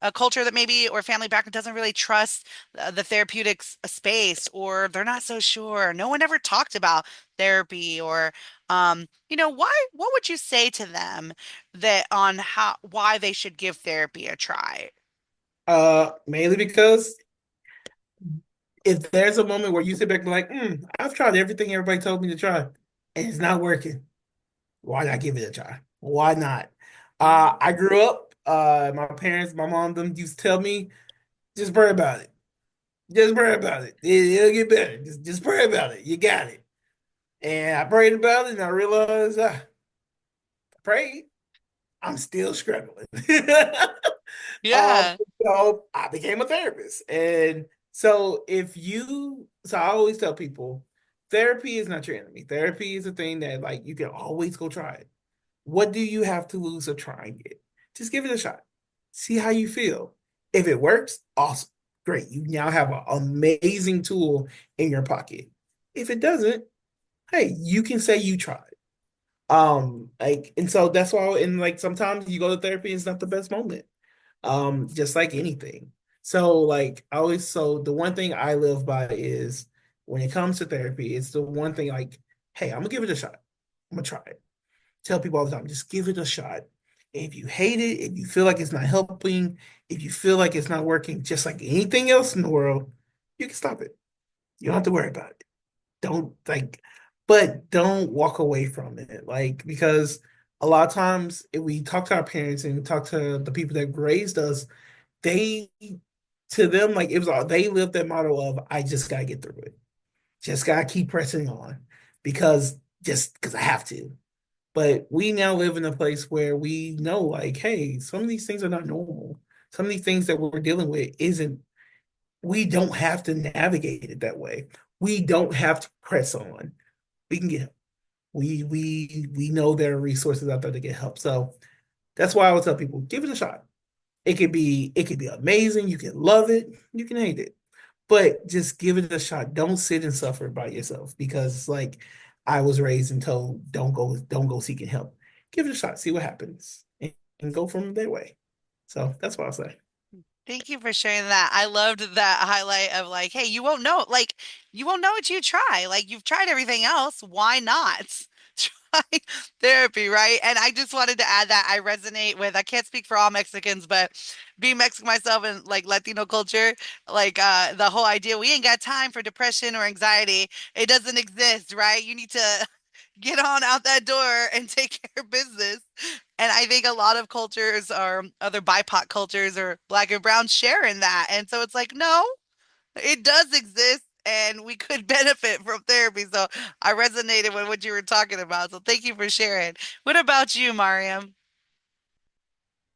A culture that maybe or family background doesn't really trust the therapeutics space, or they're not so sure. No one ever talked about therapy, or why? What would you say to them? That on how why they should give therapy a try. Mainly because if there's a moment where you sit back and be like, I've tried everything everybody told me to try, and it's not working, why not give it a try? Why not? I grew up, my parents, my mom, them used to tell me, just pray about it. Just pray about it. It'll get better. Just pray about it. You got it. And I prayed about it and I realized I prayed. I'm still struggling. um, Yeah. so I became a therapist. And so I always tell people, therapy is not your enemy. Therapy is a thing that like you can always go try it. What do you have to lose of trying it? Just give it a shot. See how you feel. If it works, awesome. Great. You now have an amazing tool in your pocket. If it doesn't, hey, you can say you tried. And so that's why, and like sometimes you go to therapy, it's not the best moment. Just like anything. So like I always, so the one thing I live by is when it comes to therapy, it's the one thing like, hey, I'm gonna give it a shot. I'm gonna try it. Tell people all the time, just give it a shot. If you hate it, if you feel like it's not helping, if you feel like it's not working, just like anything else in the world, you can stop it. You don't have to worry about it. Don't like, but don't walk away from it. Like, because a lot of times if we talk to our parents and we talk to the people that raised us, they, to them, like it was all, they lived that model of, I just gotta get through it. Just gotta keep pressing on because I have to. But we now live in a place where we know, like, hey, some of these things are not normal. Some of these things that we're dealing with isn't, we don't have to navigate it that way. We don't have to press on. We can get help. We know there are resources out there to get help. So that's why I would tell people, give it a shot. It could be amazing. You can love it, you can hate it. But just give it a shot. Don't sit and suffer by yourself because like I was raised and told don't go seeking help. Give it a shot, see what happens, and go from that way. So that's what I'll say. Thank you for sharing that. I loved that highlight of like, hey, you won't know what you try. Like you've tried everything else. Why not try therapy, right? And I just wanted to add that I resonate with, I can't speak for all Mexicans, but being Mexican myself and like Latino culture, like the whole idea we ain't got time for depression or anxiety. It doesn't exist, right? You need to get on out that door and take care of business. And I think a lot of cultures or other BIPOC cultures or black and brown share in that. And so it's like, no, it does exist and we could benefit from therapy. So I resonated with what you were talking about. So thank you for sharing. What about you, Mariam?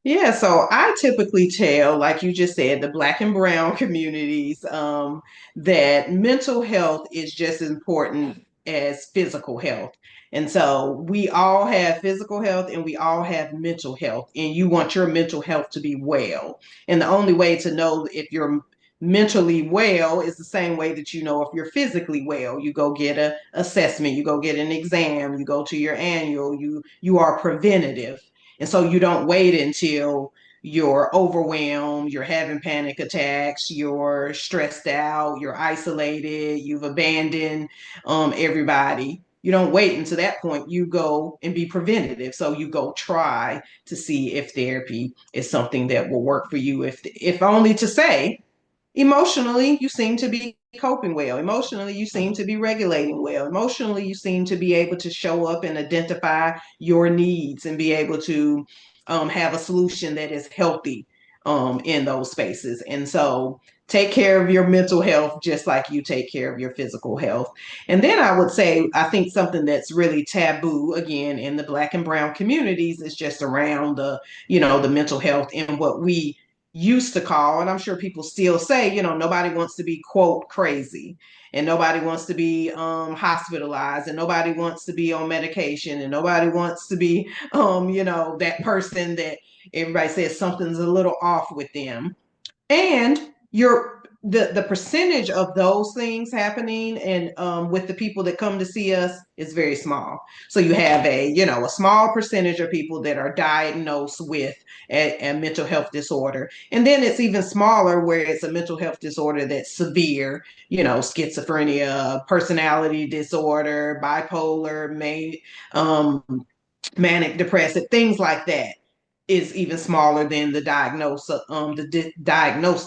Yeah, so I typically tell, like you just said, the Black and Brown communities, that mental health is just as important as physical health. And so we all have physical health and we all have mental health, and you want your mental health to be well. And the only way to know if your mentally well is the same way that you know if you're physically well. You go get a assessment, you go get an exam, you go to your annual, you are preventative. And so you don't wait until you're overwhelmed, you're having panic attacks, you're stressed out, you're isolated, you've abandoned everybody. You don't wait until that point. You go and be preventative. So you go try to see if therapy is something that will work for you. If only to say, emotionally, you seem to be coping well. Emotionally, you seem to be regulating well. Emotionally, you seem to be able to show up and identify your needs and be able to have a solution that is healthy in those spaces. And so take care of your mental health just like you take care of your physical health. And then I would say, I think something that's really taboo again in the Black and Brown communities is just around the mental health and what we used to call, and I'm sure people still say, nobody wants to be, quote, crazy, and nobody wants to be hospitalized, and nobody wants to be on medication, and nobody wants to be, that person that everybody says something's a little off with them. And the percentage of those things happening and with the people that come to see us is very small. So you have a small percentage of people that are diagnosed with a mental health disorder, and then it's even smaller where it's a mental health disorder that's severe, schizophrenia, personality disorder, bipolar, manic depressive, things like that is even smaller than the diagnosed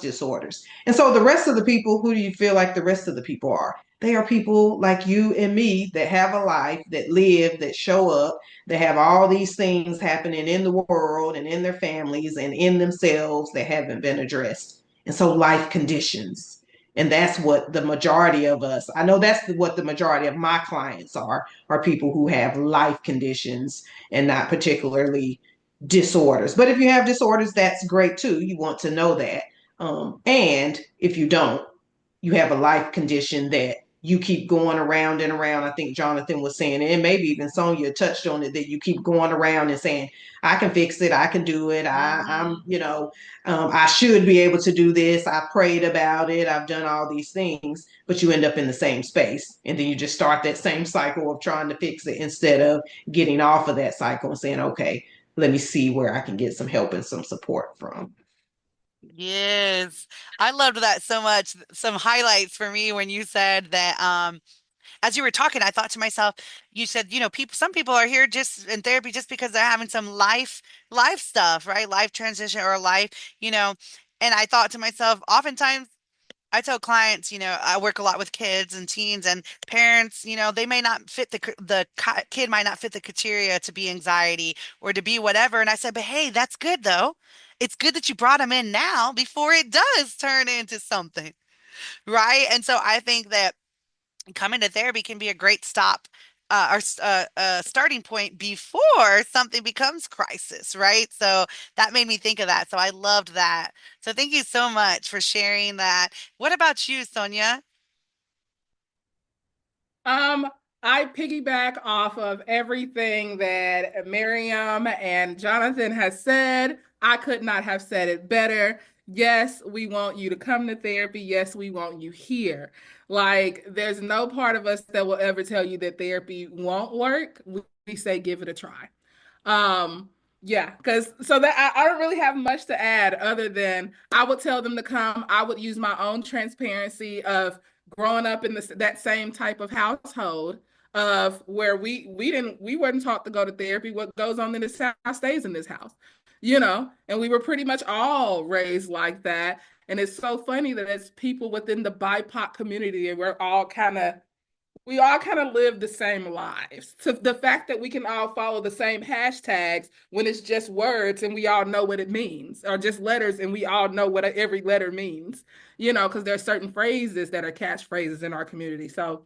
disorders. And so the rest of the people, who do you feel like the rest of the people are? They are people like you and me that have a life, that live, that show up, that have all these things happening in the world and in their families and in themselves that haven't been addressed. And so life conditions. And that's what the majority of us, I know that's what the majority of my clients are people who have life conditions and not particularly disorders. But if you have disorders, that's great too. You want to know that. And if you don't, you have a life condition that you keep going around and around. I think Jonathan was saying, and maybe even Sonya touched on it, that you keep going around and saying, I can fix it. I can do it. I should be able to do this. I prayed about it. I've done all these things, but you end up in the same space. And then you just start that same cycle of trying to fix it instead of getting off of that cycle and saying, okay, let me see where I can get some help and some support from. Yes. I loved that so much. Some highlights for me when you said that as you were talking, I thought to myself, you said, people, some people are here just in therapy just because they're having some life stuff, right? Life transition or life, you know. And I thought to myself, oftentimes I tell clients, I work a lot with kids and teens and parents, they may not fit kid might not fit the criteria to be anxiety or to be whatever. And I said, but hey, that's good though. It's good that you brought them in now before it does turn into something, right? And so I think that coming to therapy can be a great stop starting point before something becomes crisis, right? So that made me think of that. So I loved that. So thank you so much for sharing that. What about you, Sonia? Um, I piggyback off of everything that Maryam and Jonathan has said. I could not have said it better. Yes, we want you to come to therapy. Yes, we want you here. Like, there's no part of us that will ever tell you that therapy won't work. We say give it a try. Yeah, because so that I don't really have much to add other than I would tell them to come. I would use my own transparency of growing up in that same type of household of where we weren't taught to go to therapy. What goes on in this house stays in this house, and we were pretty much all raised like that. And it's so funny that as people within the BIPOC community, and we all kind of live the same lives. To the fact that we can all follow the same hashtags when it's just words and we all know what it means, or just letters and we all know what every letter means, because there are certain phrases that are catchphrases in our community. So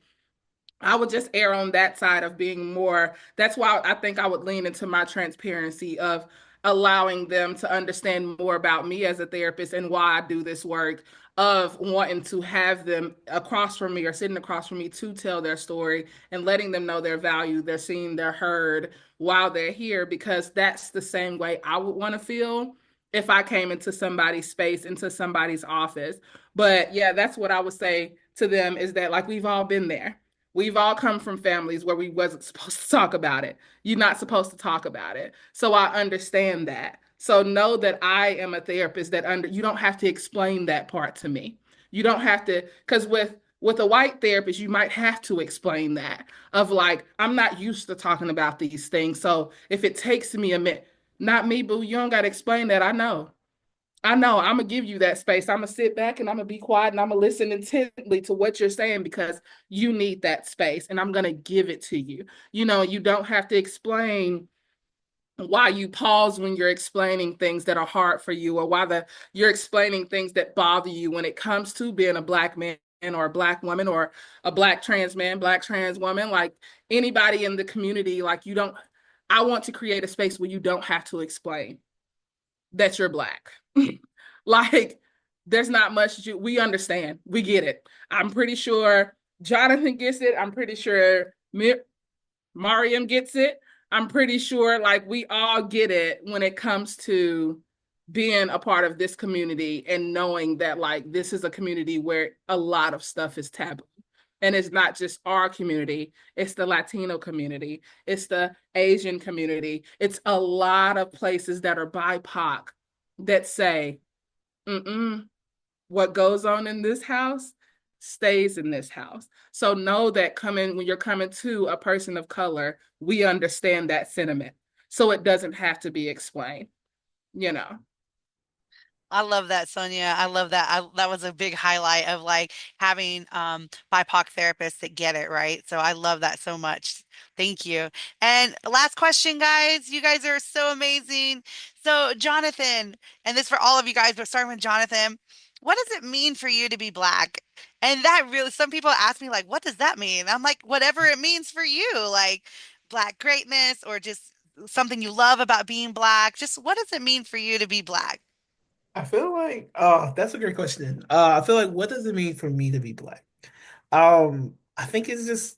I would just err on that side of being more. That's why I think I would lean into my transparency of allowing them to understand more about me as a therapist and why I do this work, of wanting to have them across from me or sitting across from me to tell their story and letting them know their value, they're seen, they're heard while they're here, because that's the same way I would want to feel if I came into somebody's space, into somebody's office. But yeah, that's what I would say to them is that like we've all been there. We've all come from families where we wasn't supposed to talk about it. You're not supposed to talk about it. So I understand that. So know that I am a therapist that you don't have to explain that part to me. You don't have to, because with a white therapist, you might have to explain that of like, I'm not used to talking about these things. So if it takes me a minute, not me, boo, you don't got to explain that. I know. I know. I'm gonna give you that space. I'm gonna sit back and I'm gonna be quiet and I'm gonna listen intently to what you're saying because you need that space and I'm gonna give it to you. You don't have to explain why you pause when you're explaining things that are hard for you or you're explaining things that bother you when it comes to being a Black man or a Black woman or a Black trans man, Black trans woman, like anybody in the community, like you don't, I want to create a space where you don't have to explain that you're Black. Like, there's not much, we understand, we get it. I'm pretty sure Jonathan gets it. I'm pretty sure Maryam gets it. I'm pretty sure like we all get it when it comes to being a part of this community and knowing that like this is a community where a lot of stuff is taboo. And it's not just our community, it's the Latino community, it's the Asian community. It's a lot of places that are BIPOC that say, mm-mm, what goes on in this house stays in this house. So know that when you're coming to a person of color, we understand that sentiment. So it doesn't have to be explained, you know. I love that, Sonia. I love that. That was a big highlight of like having BIPOC therapists that get it, right? So I love that so much. Thank you. And last question, guys. You guys are so amazing. So, Jonathan, and this for all of you guys, but starting with Jonathan, what does it mean for you to be Black? And that really, some people ask me, like, what does that mean? I'm like, whatever it means for you, like Black greatness or just something you love about being Black. Just what does it mean for you to be Black? I feel like, that's a great question. I feel like, what does it mean for me to be Black? I think it's just,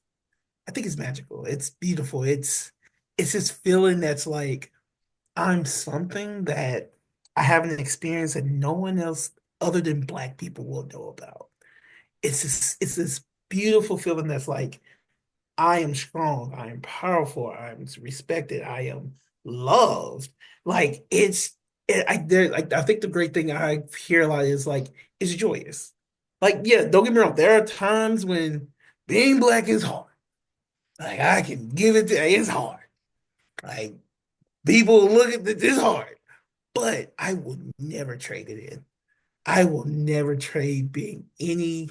I think it's magical. It's beautiful. It's this feeling that's like I'm something that I haven't experienced that no one else other than Black people will know about. It's this beautiful feeling that's like I am strong, I am powerful, I am respected, I am loved. Like I think the great thing I hear a lot is like it's joyous. Like, yeah, don't get me wrong, there are times when being Black is hard. Like I can give it to it's hard. Like people look at this hard, but I will never trade it in. I will never trade being any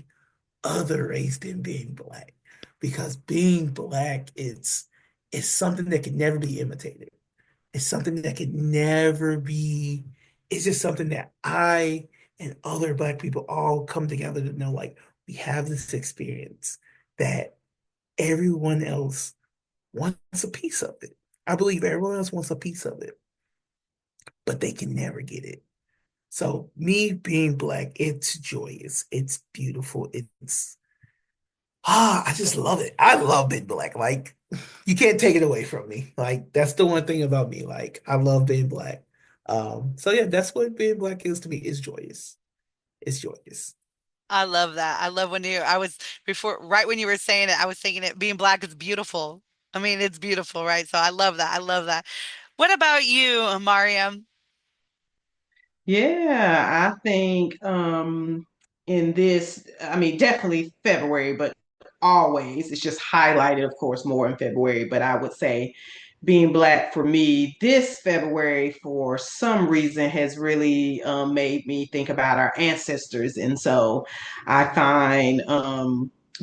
other race than being Black because being Black it's something that can never be imitated. It's something that can never be. It's just something that I and other Black people all come together to know like we have this experience that everyone else wants a piece of it. I believe everyone else wants a piece of it, but they can never get it. So me being Black, it's joyous, it's beautiful, I just love it. I love being Black. Like you can't take it away from me. Like that's the one thing about me. Like I love being Black. So yeah, that's what being Black is to me. It's joyous. It's joyous. I love that. I love when I was before, right when you were saying it, I was thinking it being Black is beautiful. I mean, it's beautiful, right? So I love that. I love that. What about you, Mariam? Yeah, I think in this, I mean, definitely February, but always, it's just highlighted, of course, more in February. But I would say being Black for me this February, for some reason, has really made me think about our ancestors. And so I find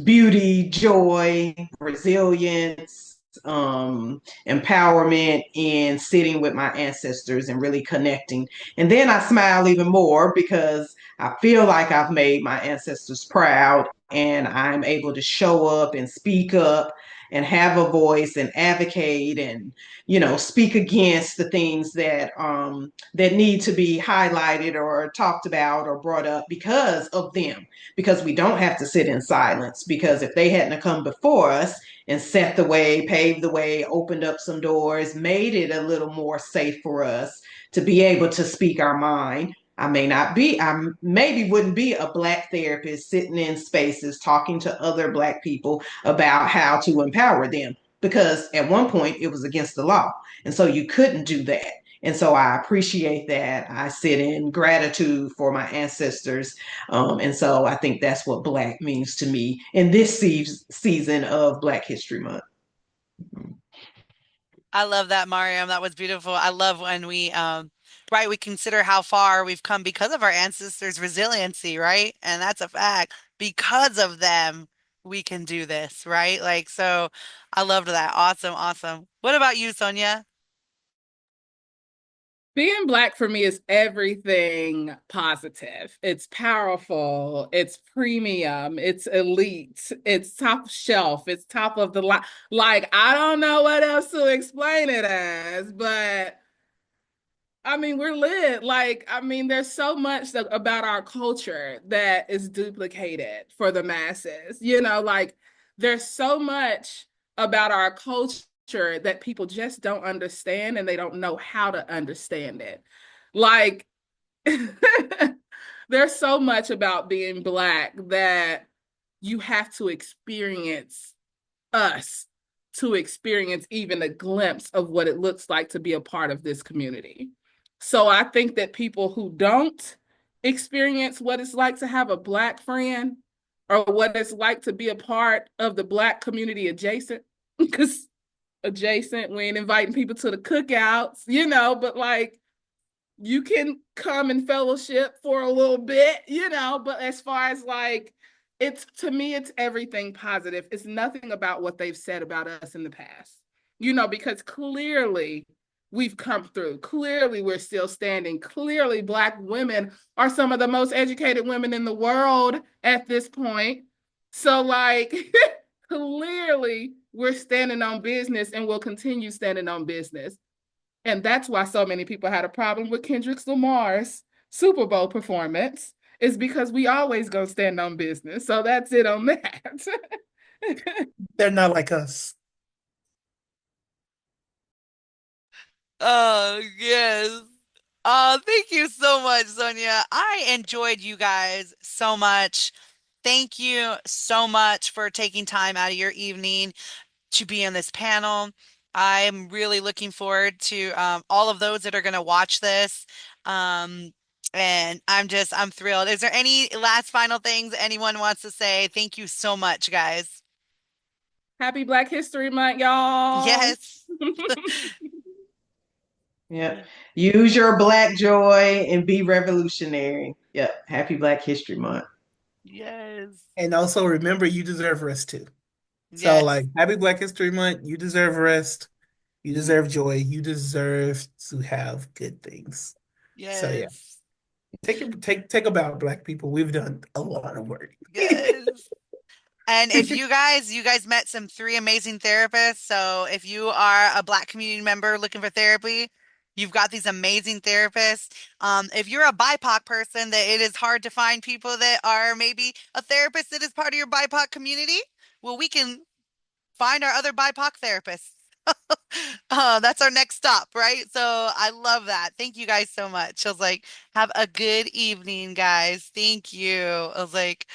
beauty, joy, resilience, empowerment in sitting with my ancestors and really connecting. And then I smile even more because I feel like I've made my ancestors proud and I'm able to show up and speak up and have a voice and advocate and speak against the things that need to be highlighted or talked about or brought up because of them, because we don't have to sit in silence, because if they hadn't come before us and paved the way, opened up some doors, made it a little more safe for us to be able to speak our mind. I maybe wouldn't be a Black therapist sitting in spaces talking to other Black people about how to empower them, because at one point it was against the law. And so you couldn't do that. And so I appreciate that. I sit in gratitude for my ancestors. And so I think that's what Black means to me in this season of Black History Month. I love that, Maryam. That was beautiful. I love when right, we consider how far we've come because of our ancestors' resiliency, right? And that's a fact. Because of them, we can do this, right? Like, so I loved that. Awesome, awesome. What about you, Sonia? Being Black for me is everything positive. It's powerful, it's premium, it's elite, it's top shelf, it's top of the line. Like, I don't know what else to explain it as, but I mean, we're lit. Like, I mean, there's so much about our culture that is duplicated for the masses. Like, there's so much about our culture that people just don't understand and they don't know how to understand it. Like, there's so much about being Black that you have to experience us to experience even a glimpse of what it looks like to be a part of this community. So I think that people who don't experience what it's like to have a Black friend or what it's like to be a part of the Black community adjacent, because adjacent, we ain't inviting people to the cookouts, but like you can come and fellowship for a little bit, but as far as like, it's to me, it's everything positive. It's nothing about what they've said about us in the past, because clearly we've come through. Clearly we're still standing. Clearly Black women are some of the most educated women in the world at this point. So like, clearly we're standing on business and will continue standing on business. And that's why so many people had a problem with Kendrick Lamar's Super Bowl performance, is because we always gonna stand on business. So that's it on that. They're not like us. Oh, yes. Thank you so much, Sonia. I enjoyed you guys so much. Thank you so much for taking time out of your evening to be on this panel. I'm really looking forward to all of those that are going to watch this. Um, and I'm thrilled. Is there any last final things anyone wants to say? Thank you so much, guys. Happy Black History Month, y'all. Yes. Yep. Use your Black joy and be revolutionary. Yep. Happy Black History Month. Yes. And also remember, you deserve rest too. So, Yes. like, happy Black History Month. You deserve rest. You deserve joy. You deserve to have good things. So, yeah, Yes. take a bow, Black people. We've done a lot of work. Yes. And if you guys met some three amazing therapists. So if you are a Black community member looking for therapy, you've got these amazing therapists. If you're a BIPOC person, that it is hard to find people that are maybe a therapist that is part of your BIPOC community. Well, we can find our other BIPOC therapists. That's our next stop, right? So I love that. Thank you guys so much. I was like, have a good evening, guys. Thank you. I was like,